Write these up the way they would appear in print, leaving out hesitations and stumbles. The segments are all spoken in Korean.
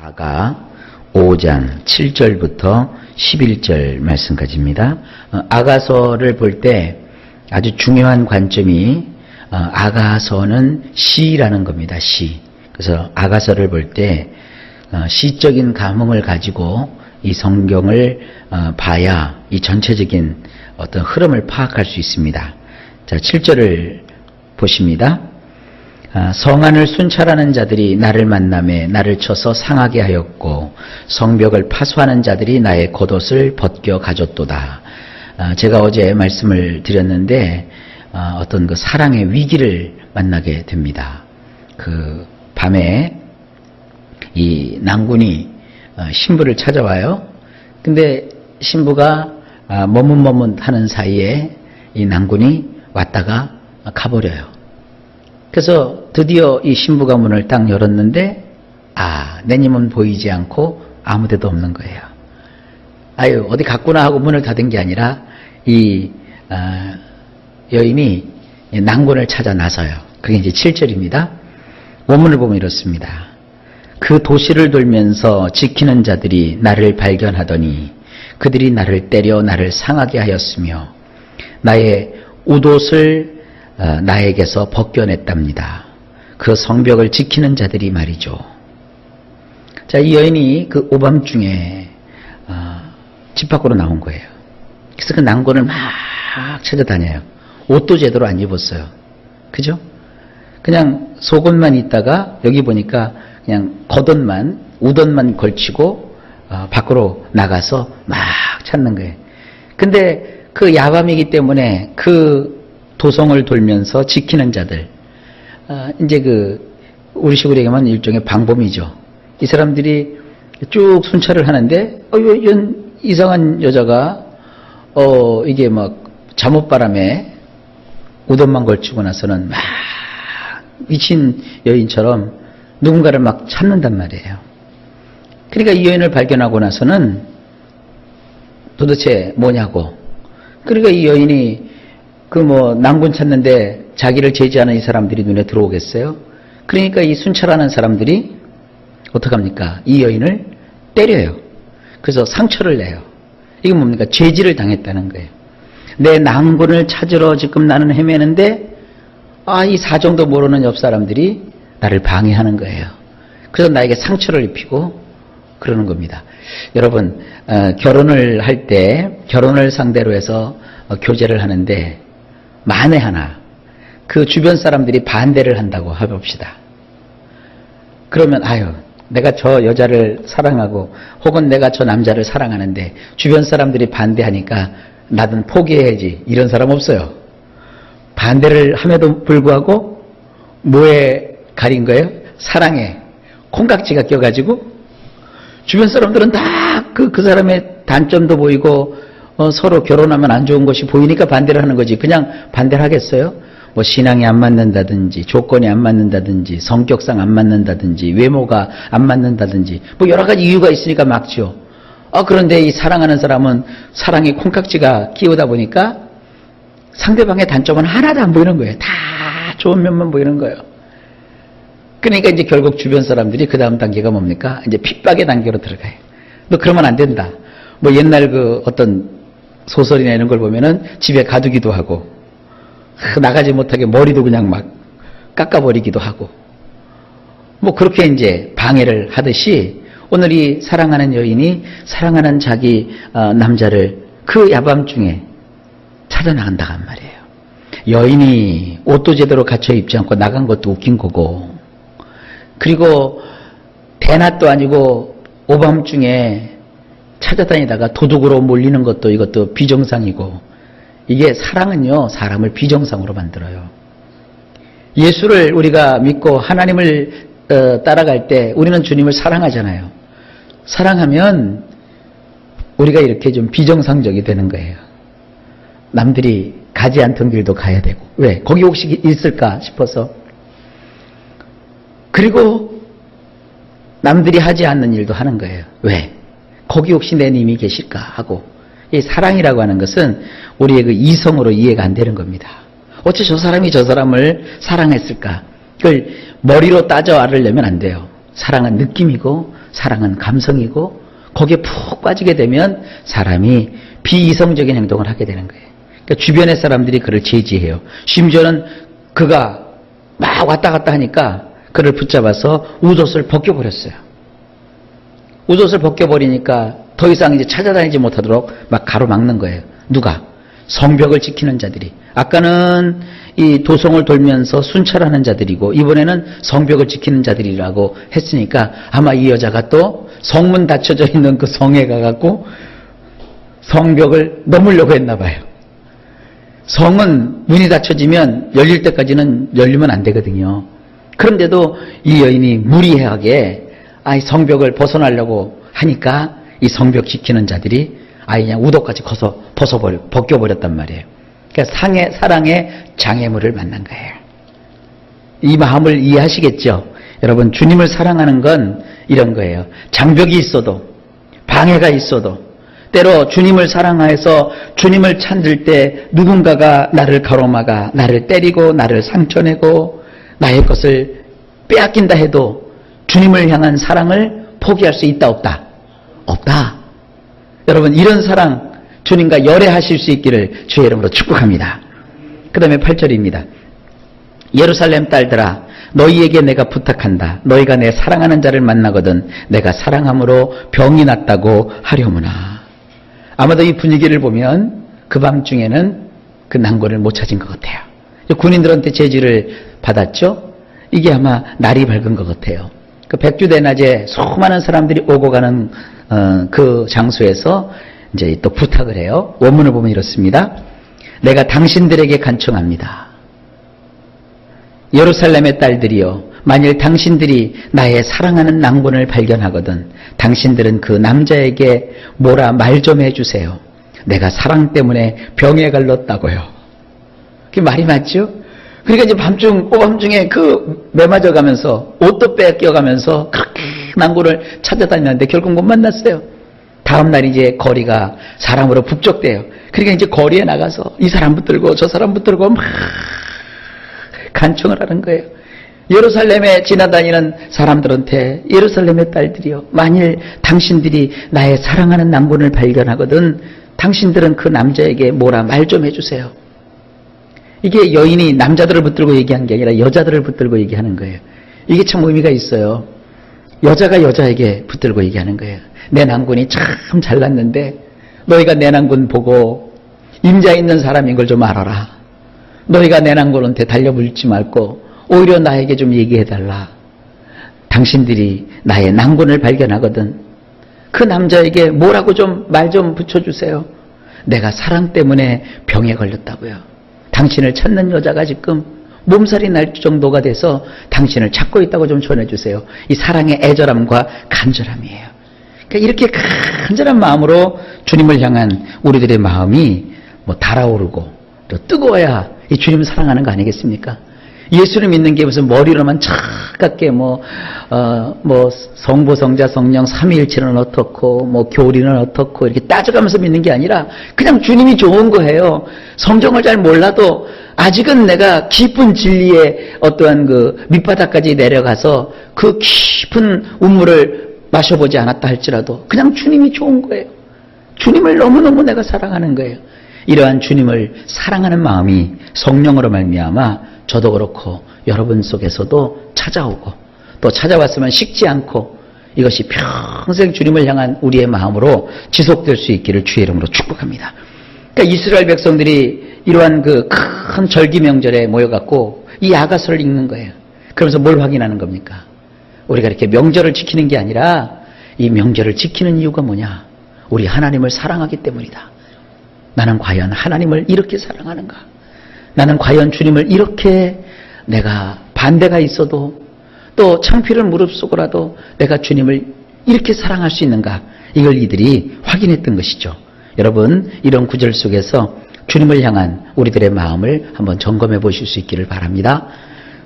아가 5장 7절부터 11절 말씀까지입니다. 아가서를 볼 때 아주 중요한 관점이 아가서는 시라는 겁니다. 시. 그래서 아가서를 볼 때 시적인 감흥을 가지고 이 성경을 봐야 이 전체적인 어떤 흐름을 파악할 수 있습니다. 자, 7절을 보십니다. 성안을 순찰하는 자들이 나를 만나매 나를 쳐서 상하게 하였고 성벽을 파수하는 자들이 나의 겉옷을 벗겨 가졌도다. 제가 어제 말씀을 드렸는데 어떤 그 사랑의 위기를 만나게 됩니다. 그 밤에 이 낭군이 신부를 찾아와요. 근데 신부가 머뭇머뭇하는 사이에 이 낭군이 왔다가 가버려요. 그래서 드디어 이 신부가 문을 딱 열었는데 내님은 보이지 않고 아무 데도 없는 거예요. 아유 어디 갔구나 하고 문을 닫은 게 아니라 이 여인이 낭군을 찾아 나서요. 그게 이제 7절입니다. 원문을 보면 이렇습니다. 그 도시를 돌면서 지키는 자들이 나를 발견하더니 그들이 나를 때려 나를 상하게 하였으며 나의 웃옷을 나에게서 벗겨냈답니다. 그 성벽을 지키는 자들이 말이죠. 자, 이 여인이 그 오밤중에 집 밖으로 나온 거예요. 그래서 그 낭군을 막 찾아다녀요. 옷도 제대로 안 입었어요. 그죠? 그냥 속옷만 있다가 여기 보니까 그냥 겉옷만 웃옷만 걸치고 밖으로 나가서 막 찾는 거예요. 근데 그 야밤이기 때문에 그 도성을 돌면서 지키는 자들, 이제 우리식으로 얘기하면 일종의 방범이죠. 이 사람들이 쭉 순찰을 하는데, 이런 이상한 여자가, 이게 막 잠옷바람에 웃옷만 걸치고 나서는 막 미친 여인처럼 누군가를 막 찾는단 말이에요. 그러니까 이 여인을 발견하고 나서는 도대체 뭐냐고. 그러니까 이 여인이 낭군 찾는데 자기를 제지하는 이 사람들이 눈에 들어오겠어요? 그러니까 이 순찰하는 사람들이 어떡합니까? 이 여인을 때려요. 그래서 상처를 내요. 이게 뭡니까? 제지를 당했다는 거예요. 내 낭군을 찾으러 지금 나는 헤매는데 이 사정도 모르는 옆 사람들이 나를 방해하는 거예요. 그래서 나에게 상처를 입히고 그러는 겁니다. 여러분, 결혼을 할 때 결혼을 상대로 해서 교제를 하는데 만에 하나 그 주변 사람들이 반대를 한다고 해봅시다. 그러면 내가 저 여자를 사랑하고 혹은 내가 저 남자를 사랑하는데 주변 사람들이 반대하니까 나는 포기해야지. 이런 사람 없어요. 반대를 함에도 불구하고 뭐에 가린 거예요? 사랑에 콩깍지가 껴가지고 주변 사람들은 다 그 사람의 단점도 보이고 서로 결혼하면 안 좋은 것이 보이니까 반대를 하는 거지. 그냥 반대를 하겠어요? 신앙이 안 맞는다든지 조건이 안 맞는다든지 성격상 안 맞는다든지 외모가 안 맞는다든지 여러 가지 이유가 있으니까 막지요. 그런데 이 사랑하는 사람은 사랑에 콩깍지가 끼우다 보니까 상대방의 단점은 하나도 안 보이는 거예요. 다 좋은 면만 보이는 거예요. 그러니까 이제 결국 주변 사람들이 그 다음 단계가 뭡니까? 이제 핍박의 단계로 들어가요. 너 그러면 안 된다. 옛날 어떤 소설이나 이런 걸 보면은 집에 가두기도 하고, 나가지 못하게 머리도 그냥 막 깎아버리기도 하고, 그렇게 이제 방해를 하듯이 오늘 이 사랑하는 여인이 사랑하는 자기 남자를 그 야밤중에 찾아나간다간 말이에요. 여인이 옷도 제대로 갖춰 입지 않고 나간 것도 웃긴 거고, 그리고 대낮도 아니고 오밤중에 찾아다니다가 도둑으로 몰리는 것도 이것도 비정상이고, 이게 사랑은요 사람을 비정상으로 만들어요. 예수를 우리가 믿고 하나님을 따라갈 때 우리는 주님을 사랑하잖아요. 사랑하면 우리가 이렇게 좀 비정상적이 되는 거예요. 남들이 가지 않던 길도 가야 되고, 왜? 거기 혹시 있을까 싶어서. 그리고 남들이 하지 않는 일도 하는 거예요. 왜? 거기 혹시 내 님이 계실까 하고. 이 사랑이라고 하는 것은 우리의 그 이성으로 이해가 안 되는 겁니다. 어째 저 사람이 저 사람을 사랑했을까? 그걸 머리로 따져 알으려면 안 돼요. 사랑은 느낌이고 사랑은 감성이고 거기에 푹 빠지게 되면 사람이 비이성적인 행동을 하게 되는 거예요. 그러니까 주변의 사람들이 그를 제지해요. 심지어는 그가 막 왔다 갔다 하니까 그를 붙잡아서 웃옷을 벗겨버렸어요. 웃옷을 벗겨버리니까 더 이상 이제 찾아다니지 못하도록 막 가로막는 거예요. 누가? 성벽을 지키는 자들이. 아까는 이 도성을 돌면서 순찰하는 자들이고 이번에는 성벽을 지키는 자들이라고 했으니까 아마 이 여자가 또 성문 닫혀져 있는 그 성에 가갖고 성벽을 넘으려고 했나 봐요. 성은 문이 닫혀지면 열릴 때까지는 열리면 안 되거든요. 그런데도 이 여인이 무리하게 성벽을 벗어나려고 하니까 이 성벽 지키는 자들이 그냥 우도까지 벗겨버렸단 말이에요. 그러니까 사랑의 장애물을 만난 거예요. 이 마음을 이해하시겠죠? 여러분, 주님을 사랑하는 건 이런 거예요. 장벽이 있어도, 방해가 있어도, 때로 주님을 사랑해서 주님을 찾을 때 누군가가 나를 가로막아 나를 때리고 나를 상처내고 나의 것을 빼앗긴다 해도 주님을 향한 사랑을 포기할 수 있다 없다? 없다. 여러분, 이런 사랑 주님과 열애하실 수 있기를 주의 이름으로 축복합니다. 그 다음에 8절입니다. 예루살렘 딸들아, 너희에게 내가 부탁한다. 너희가 내 사랑하는 자를 만나거든 내가 사랑함으로 병이 낫다고 하려무나. 아마도 이 분위기를 보면 그 밤중에는 그 난고를 못 찾은 것 같아요. 군인들한테 제지를 받았죠. 이게 아마 날이 밝은 것 같아요. 그 백주대낮에 수많은 사람들이 오고 가는 그 장소에서 이제 또 부탁을 해요. 원문을 보면 이렇습니다. 내가 당신들에게 간청합니다. 예루살렘의 딸들이여, 만일 당신들이 나의 사랑하는 낭본을 발견하거든 당신들은 그 남자에게 뭐라 말 좀 해주세요. 내가 사랑 때문에 병에 걸렸다고요. 그게 말이 맞죠? 그러니까 이제 오밤중에 그 매맞아 가면서 옷도 뺏겨가면서 그렇게 낭고를 찾아다녔는데 결국 못 만났어요. 다음날 이제 거리가 사람으로 북적대요. 그러니까 이제 거리에 나가서 이 사람 붙들고 저 사람 붙들고 막 간청을 하는 거예요. 예루살렘에 지나다니는 사람들한테 예루살렘의 딸들이여, 만일 당신들이 나의 사랑하는 낭본을 발견하거든 당신들은 그 남자에게 뭐라 말 좀 해주세요. 이게 여인이 남자들을 붙들고 얘기한 게 아니라 여자들을 붙들고 얘기하는 거예요. 이게 참 의미가 있어요. 여자가 여자에게 붙들고 얘기하는 거예요. 내 낭군이 참 잘났는데 너희가 내 낭군 보고 임자 있는 사람인 걸 좀 알아라. 너희가 내 낭군한테 달려붙지 말고 오히려 나에게 좀 얘기해달라. 당신들이 나의 낭군을 발견하거든 그 남자에게 뭐라고 좀 말 좀 붙여주세요. 내가 사랑 때문에 병에 걸렸다고요. 당신을 찾는 여자가 지금 몸살이 날 정도가 돼서 당신을 찾고 있다고 좀 전해주세요. 이 사랑의 애절함과 간절함이에요. 그러니까 이렇게 간절한 마음으로 주님을 향한 우리들의 마음이 달아오르고 또 뜨거워야 이 주님을 사랑하는 거 아니겠습니까? 예수를 믿는 게 무슨 머리로만 차갑게 성부, 성자, 성령, 삼위일체는 어떻고 교리는 어떻고 이렇게 따져가면서 믿는 게 아니라 그냥 주님이 좋은 거예요. 성경을 잘 몰라도 아직은 내가 깊은 진리의 어떠한 그 밑바닥까지 내려가서 그 깊은 우물을 마셔보지 않았다 할지라도 그냥 주님이 좋은 거예요. 주님을 너무너무 내가 사랑하는 거예요. 이러한 주님을 사랑하는 마음이 성령으로 말미암아 저도 그렇고 여러분 속에서도 찾아오고 또 찾아왔으면 식지 않고 이것이 평생 주님을 향한 우리의 마음으로 지속될 수 있기를 주의 이름으로 축복합니다. 그러니까 이스라엘 백성들이 이러한 그 큰 절기 명절에 모여갖고 이 야가서를 읽는 거예요. 그러면서 뭘 확인하는 겁니까? 우리가 이렇게 명절을 지키는 게 아니라 이 명절을 지키는 이유가 뭐냐? 우리 하나님을 사랑하기 때문이다. 나는 과연 하나님을 이렇게 사랑하는가? 나는 과연 주님을 이렇게 내가 반대가 있어도 또 창피를 무릅쓰고라도 내가 주님을 이렇게 사랑할 수 있는가? 이걸 이들이 확인했던 것이죠. 여러분, 이런 구절 속에서 주님을 향한 우리들의 마음을 한번 점검해 보실 수 있기를 바랍니다.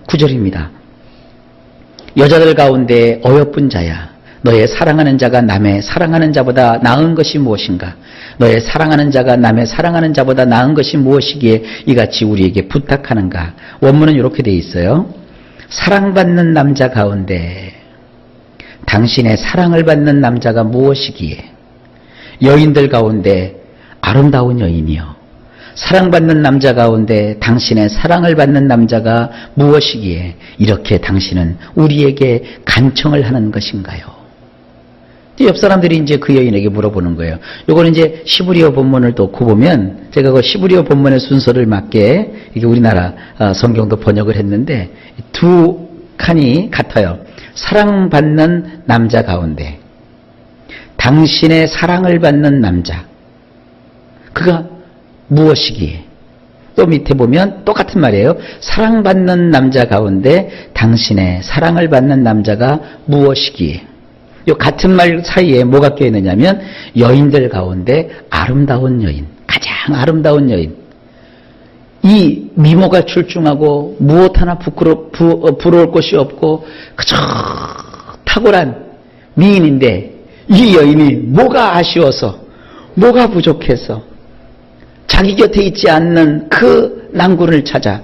9절입니다. 여자들 가운데 어여쁜 자야, 너의 사랑하는 자가 남의 사랑하는 자보다 나은 것이 무엇인가? 너의 사랑하는 자가 남의 사랑하는 자보다 나은 것이 무엇이기에 이같이 우리에게 부탁하는가? 원문은 이렇게 돼 있어요. 사랑받는 남자 가운데 당신의 사랑을 받는 남자가 무엇이기에 여인들 가운데 아름다운 여인이요 사랑받는 남자 가운데 당신의 사랑을 받는 남자가 무엇이기에 이렇게 당신은 우리에게 간청을 하는 것인가요? 옆 사람들이 이제 그 여인에게 물어보는 거예요. 요거는 이제 시브리어 본문을 놓고 보면 제가 그 시브리어 본문의 순서를 맞게 이게 우리나라 성경도 번역을 했는데 두 칸이 같아요. 사랑받는 남자 가운데 당신의 사랑을 받는 남자 그가 무엇이기에 또 밑에 보면 똑같은 말이에요. 사랑받는 남자 가운데 당신의 사랑을 받는 남자가 무엇이기에 이 같은 말 사이에 뭐가 껴있느냐면 여인들 가운데 아름다운 여인 가장 아름다운 여인 이 미모가 출중하고 무엇 하나 부러울 것이 없고 그저 탁월한 미인인데 이 여인이 뭐가 아쉬워서 뭐가 부족해서 자기 곁에 있지 않는 그 낭군을 찾아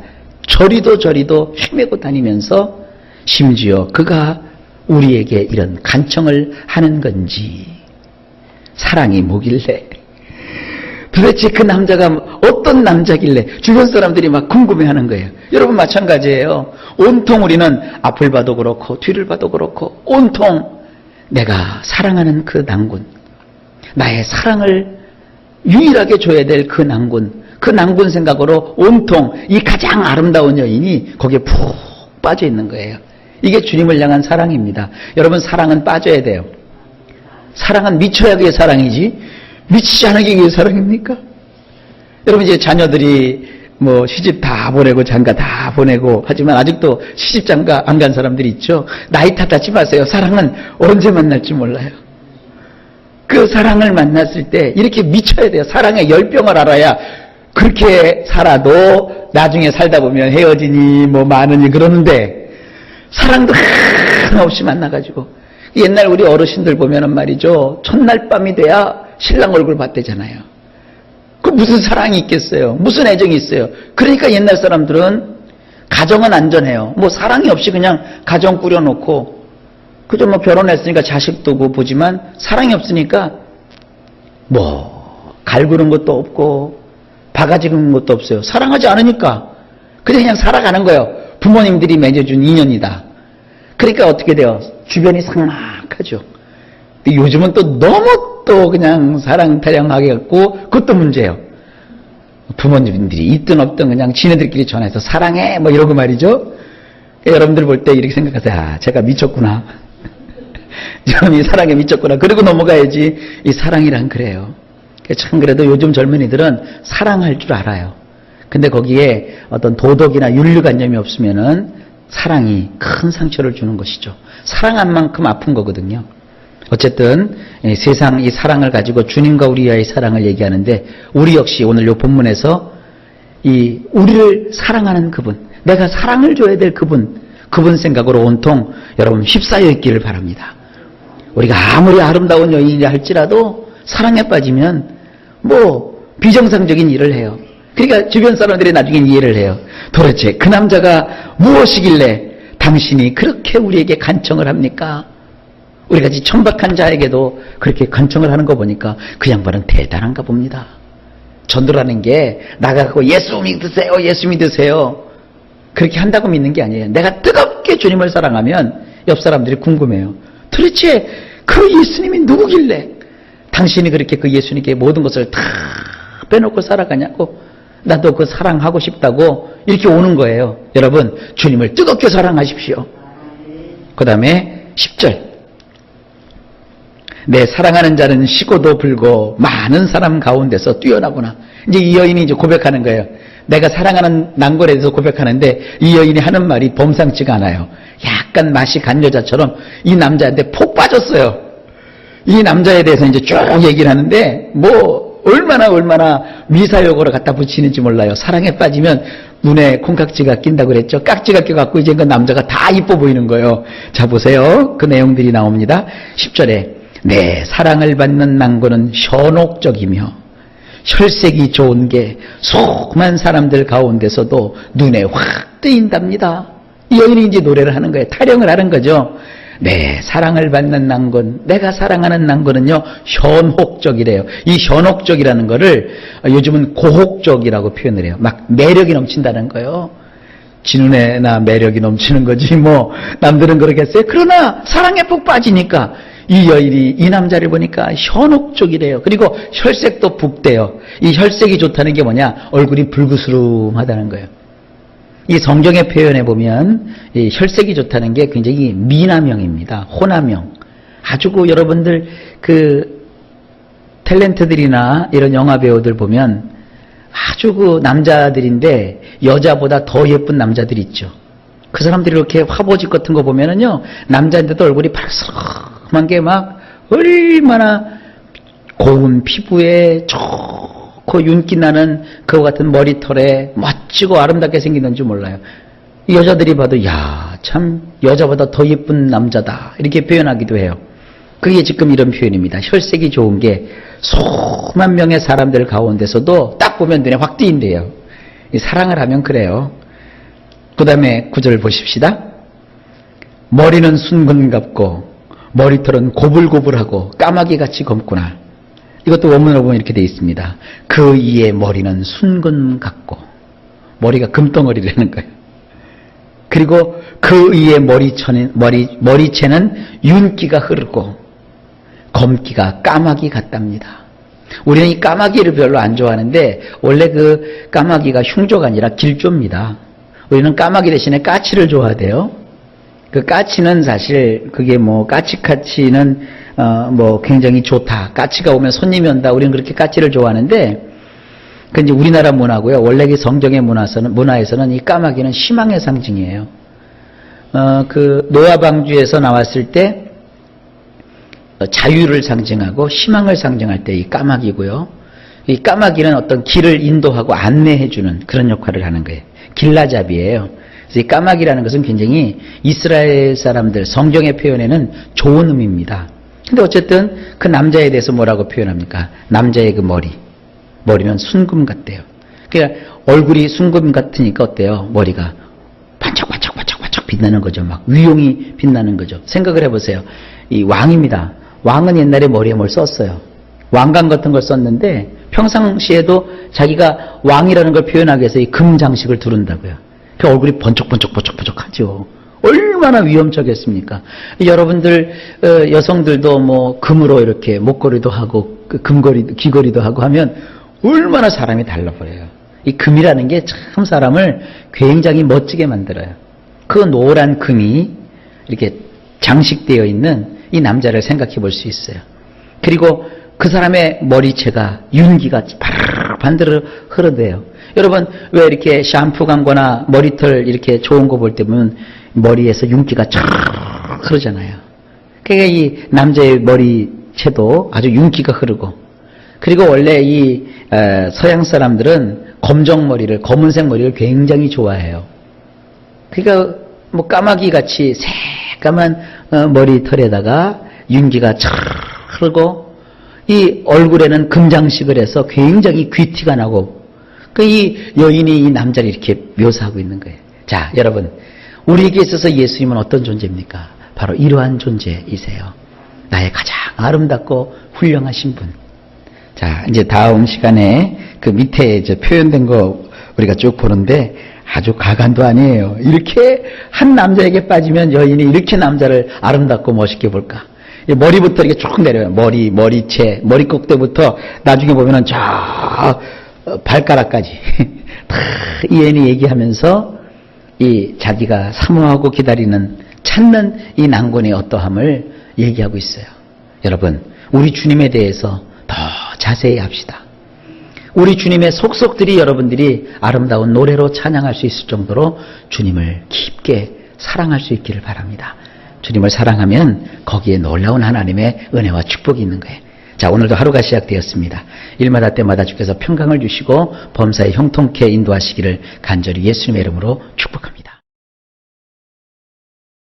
저리도 헤매고 다니면서 심지어 그가 우리에게 이런 간청을 하는 건지 사랑이 뭐길래 도대체 그 남자가 어떤 남자길래 주변 사람들이 막 궁금해하는 거예요. 여러분 마찬가지예요. 온통 우리는 앞을 봐도 그렇고 뒤를 봐도 그렇고 온통 내가 사랑하는 그 낭군 나의 사랑을 유일하게 줘야 될 그 낭군 생각으로 온통 이 가장 아름다운 여인이 거기에 푹 빠져 있는 거예요. 이게 주님을 향한 사랑입니다. 여러분 사랑은 빠져야 돼요. 사랑은 미쳐야 그게 사랑이지 미치지 않게 그게 사랑입니까? 여러분 이제 자녀들이 뭐 시집 다 보내고 장가 다 보내고 하지만 아직도 시집 장가 안 간 사람들이 있죠. 나이 탓하지 마세요. 사랑은 언제 만날지 몰라요. 그 사랑을 만났을 때 이렇게 미쳐야 돼요. 사랑의 열병을 알아야 그렇게 살아도 나중에 살다 보면 헤어지니 뭐 많으니 그러는데 사랑도 하나 없이 만나가지고 옛날 우리 어르신들 보면은 말이죠. 첫날 밤이 돼야 신랑 얼굴 봤대잖아요. 그 무슨 사랑이 있겠어요? 무슨 애정이 있어요? 그러니까 옛날 사람들은 가정은 안전해요. 뭐 사랑이 없이 그냥 가정 꾸려놓고 그저 뭐 결혼했으니까 자식도 보지만 사랑이 없으니까 뭐 갈구는 것도 없고 바가지 긁는 것도 없어요. 사랑하지 않으니까 그냥 살아가는 거예요. 부모님들이 맺어준 인연이다. 그러니까 어떻게 돼요? 주변이 삭막하죠. 근데 요즘은 또 너무 또 그냥 사랑 타령하게 갖고 그것도 문제예요. 부모님들이 있든 없든 그냥 지네들끼리 전화해서 사랑해 뭐 이러고 말이죠. 여러분들 볼 때 이렇게 생각하세요. 아, 제가 미쳤구나. 저는 이 사랑에 미쳤구나. 그러고 넘어가야지. 이 사랑이란 그래요. 참 그래도 요즘 젊은이들은 사랑할 줄 알아요. 근데 거기에 어떤 도덕이나 윤리관념이 없으면은 사랑이 큰 상처를 주는 것이죠. 사랑한 만큼 아픈 거거든요. 어쨌든 세상 이 사랑을 가지고 주님과 우리와의 사랑을 얘기하는데 우리 역시 오늘 이 본문에서 이 우리를 사랑하는 그분, 내가 사랑을 줘야 될 그분 생각으로 온통 여러분 휩싸여 있기를 바랍니다. 우리가 아무리 아름다운 여인이라 할지라도 사랑에 빠지면 뭐 비정상적인 일을 해요. 그러니까 주변 사람들이 나중에 이해를 해요. 도대체 그 남자가 무엇이길래 당신이 그렇게 우리에게 간청을 합니까? 우리같이 천박한 자에게도 그렇게 간청을 하는 거 보니까 그 양반은 대단한가 봅니다. 전도라는 게 나가고 예수 믿으세요, 예수 믿으세요. 그렇게 한다고 믿는 게 아니에요. 내가 뜨겁게 주님을 사랑하면 옆 사람들이 궁금해요. 도대체 그 예수님이 누구길래 당신이 그렇게 그 예수님께 모든 것을 다 빼놓고 살아가냐고, 나도 그 사랑하고 싶다고 이렇게 오는 거예요. 여러분 주님을 뜨겁게 사랑하십시오. 그 다음에 10절 내 사랑하는 자는 시고도 불고 많은 사람 가운데서 뛰어나구나. 이제 이 여인이 이제 고백하는 거예요. 내가 사랑하는 난골에 대해서 고백하는데 이 여인이 하는 말이 범상치가 않아요. 약간 맛이 간 여자처럼 이 남자한테 폭 빠졌어요. 이 남자에 대해서 이제 쭉 얘기를 하는데 뭐 얼마나 미사여구를 갖다 붙이는지 몰라요. 사랑에 빠지면 눈에 콩깍지가 낀다고 그랬죠. 깍지가 껴갖고 이제 그 남자가 다 이뻐 보이는 거예요. 자 보세요. 그 내용들이 나옵니다. 10절에 내 사랑을 받는 낭고는 현혹적이며 혈색이 좋은 게 수많은 사람들 가운데서도 눈에 확 뜨인답니다. 이 여인이 이제 노래를 하는 거예요. 타령을 하는 거죠. 내 사랑을 받는 난군, 내가 사랑하는 난군은요, 현혹적이래요. 이 현혹적이라는 거를 요즘은 고혹적이라고 표현을 해요. 막 매력이 넘친다는 거예요. 지 눈에나 매력이 넘치는 거지, 뭐, 남들은 그러겠어요. 그러나 사랑에 푹 빠지니까 이 여인이 이 남자를 보니까 현혹적이래요. 그리고 혈색도 붓대요. 이 혈색이 좋다는 게 뭐냐? 얼굴이 불구스름하다는 거예요. 이 성경의 표현에 보면 이 혈색이 좋다는 게 굉장히 미남형입니다. 호남형. 아주 여러분들 탤런트들이나 이런 영화 배우들 보면 아주 남자들인데 여자보다 더 예쁜 남자들 있죠. 그 사람들이 이렇게 화보집 같은 거 보면은요, 남자인데도 얼굴이 바르스름한 게 막 얼마나 고운 피부에 좋고 윤기 나는 그와 같은 머리털에 멋지고 아름답게 생기는지 몰라요. 여자들이 봐도 야, 참 여자보다 더 예쁜 남자다 이렇게 표현하기도 해요. 그게 지금 이런 표현입니다. 혈색이 좋은 게 수만 명의 사람들 가운데서도 딱 보면 눈에 확 띄인대요. 사랑을 하면 그래요. 그 다음에 구절을 보십시다. 머리는 순금 같고 머리털은 고불고불하고 까마귀같이 검구나. 이것도 원문으로 보면 이렇게 되어 있습니다. 그 이의 머리는 순금 같고, 머리가 금덩어리라는 거예요. 그리고 그 이의 머리채는 윤기가 흐르고 검기가 까마귀 같답니다. 우리는 이 까마귀를 별로 안 좋아하는데 원래 그 까마귀가 흉조가 아니라 길조입니다. 우리는 까마귀 대신에 까치를 좋아하대요. 그 까치는 사실 그게 뭐 까치카치는 뭐 굉장히 좋다. 까치가 오면 손님이 온다. 우리는 그렇게 까치를 좋아하는데 그 이제 우리나라 문화고요. 원래 그 성경의 문화에서는 이 까마귀는 희망의 상징이에요. 그 노아 방주에서 나왔을 때 자유를 상징하고 희망을 상징할 때 이 까마귀고요. 이 까마귀는 어떤 길을 인도하고 안내해주는 그런 역할을 하는 거예요. 길라잡이에요. 그래서 이 까마귀라는 것은 굉장히 이스라엘 사람들 성경의 표현에는 좋은 의미입니다. 근데 어쨌든 그 남자에 대해서 뭐라고 표현합니까? 남자의 그 머리는 순금 같대요. 그러니까 얼굴이 순금 같으니까 어때요? 머리가 반짝반짝반짝반짝 빛나는 거죠. 막 위용이 빛나는 거죠. 생각을 해보세요. 이 왕입니다. 왕은 옛날에 머리에 뭘 썼어요. 왕관 같은 걸 썼는데 평상시에도 자기가 왕이라는 걸 표현하기 위해서 이 금 장식을 두른다고요. 그 얼굴이 번쩍번쩍하죠. 얼마나 위험적이었습니까? 여러분들 여성들도 뭐 금으로 이렇게 목걸이도 하고 귀걸이도 하고 하면 얼마나 사람이 달라버려요. 이 금이라는 게 참 사람을 굉장히 멋지게 만들어요. 그 노란 금이 이렇게 장식되어 있는 이 남자를 생각해 볼 수 있어요. 그리고 그 사람의 머리채가 윤기가 반드르 흐르대요. 여러분 왜 이렇게 샴푸 광고나 머리털 이렇게 좋은 거 볼 때 보면 머리에서 윤기가 쫙 흐르잖아요. 그러니까 이 남자의 머리채도 아주 윤기가 흐르고, 그리고 원래 이 서양 사람들은 검은색 머리를 굉장히 좋아해요. 그러니까 뭐 까마귀 같이 새까만 머리털에다가 윤기가 쫙 흐르고 이 얼굴에는 금장식을 해서 굉장히 귀티가 나고, 이 여인이 이 남자를 이렇게 묘사하고 있는 거예요. 자, 여러분, 우리에게 있어서 예수님은 어떤 존재입니까? 바로 이러한 존재이세요. 나의 가장 아름답고 훌륭하신 분. 자, 이제 다음 시간에 그 밑에 이제 표현된 거 우리가 쭉 보는데 아주 가관도 아니에요. 이렇게 한 남자에게 빠지면 여인이 이렇게 남자를 아름답고 멋있게 볼까? 머리부터 이렇게 쭉 내려요. 머리채, 머리 꼭대부터 나중에 보면은 저 발가락까지 다 이 여인이 얘기하면서 이 자기가 사모하고 찾는 이 난군의 어떠함을 얘기하고 있어요. 여러분, 우리 주님에 대해서 더 자세히 합시다. 우리 주님의 속속들이 여러분들이 아름다운 노래로 찬양할 수 있을 정도로 주님을 깊게 사랑할 수 있기를 바랍니다. 주님을 사랑하면 거기에 놀라운 하나님의 은혜와 축복이 있는 거예요. 자, 오늘도 하루가 시작되었습니다. 일마다 때마다 주께서 평강을 주시고 범사에 형통케 인도하시기를 간절히 예수님의 이름으로 축복합니다.